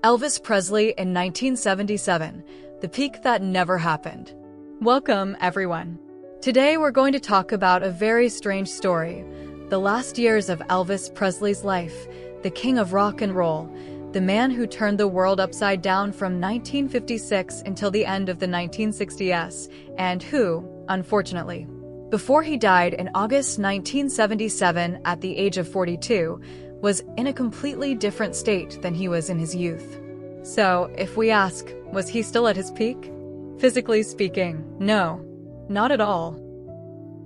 Elvis Presley in 1977, the peak that never happened. Welcome, everyone. Today we're going to talk about a very strange story, the last years of Elvis Presley's life, the king of rock and roll, the man who turned the world upside down from 1956 until the end of the 1960s, and who, unfortunately, before he died in August 1977 at the age of 42, was in a completely different state than he was in his youth. So, if we ask, was he still at his peak? Physically speaking, no, not at all.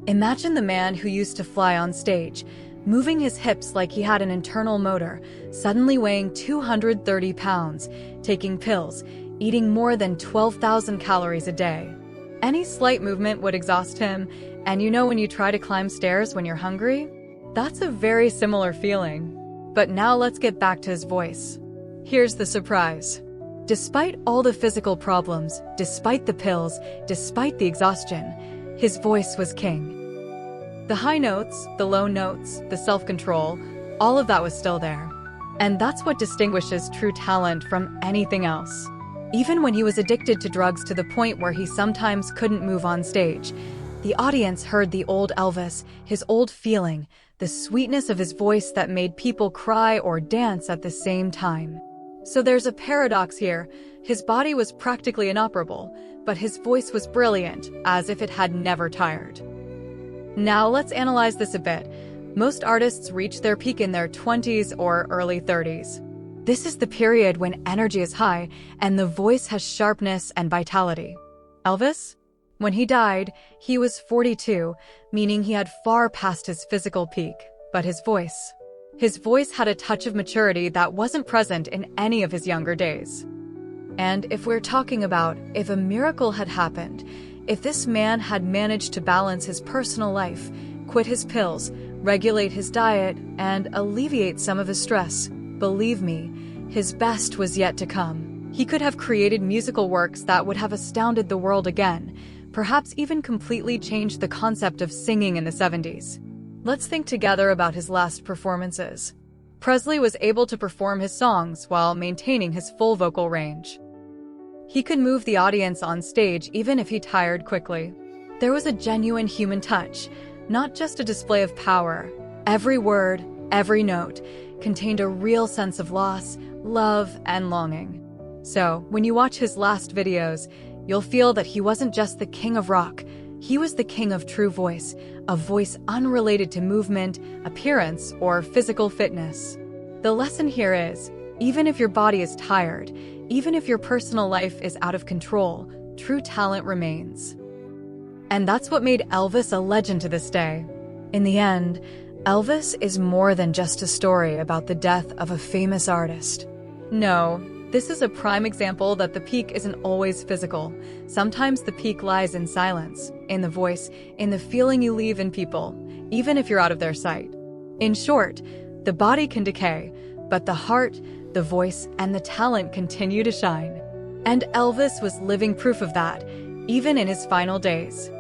Imagine the man who used to fly on stage, moving his hips like he had an internal motor, suddenly weighing 230 pounds, taking pills, eating more than 12,000 calories a day. Any slight movement would exhaust him, and you know when you try to climb stairs when you're hungry? That's a very similar feeling. But now let's get back to his voice. Here's the surprise. Despite all the physical problems, despite the pills, despite the exhaustion, his voice was king. The high notes, the low notes, the self-control, all of that was still there. And that's what distinguishes true talent from anything else. Even when he was addicted to drugs to the point where he sometimes couldn't move on stage, the audience heard the old Elvis, his old feeling, the sweetness of his voice that made people cry or dance at the same time. So there's a paradox here. His body was practically inoperable, but his voice was brilliant, as if it had never tired. Now let's analyze this a bit. Most artists reach their peak in their 20s or early 30s. This is the period when energy is high and the voice has sharpness and vitality. Elvis? When he died, he was 42, meaning he had far passed his physical peak, but his voice had a touch of maturity that wasn't present in any of his younger days. And if we're talking about if a miracle had happened, if this man had managed to balance his personal life, quit his pills, regulate his diet, and alleviate some of his stress, believe me, his best was yet to come. He could have created musical works that would have astounded the world again, perhaps even completely changed the concept of singing in the 70s. Let's think together about his last performances. Presley was able to perform his songs while maintaining his full vocal range. He could move the audience on stage even if he tired quickly. There was a genuine human touch, not just a display of power. Every word, every note, contained a real sense of loss, love, and longing. So, when you watch his last videos, you'll feel that he wasn't just the king of rock, he was the king of true voice, a voice unrelated to movement, appearance, or physical fitness. The lesson here is, even if your body is tired, even if your personal life is out of control, true talent remains. And that's what made Elvis a legend to this day. In the end, Elvis is more than just a story about the death of a famous artist. No, this is a prime example that the peak isn't always physical. Sometimes the peak lies in silence, in the voice, in the feeling you leave in people, even if you're out of their sight. In short, the body can decay, but the heart, the voice, and the talent continue to shine. And Elvis was living proof of that, even in his final days.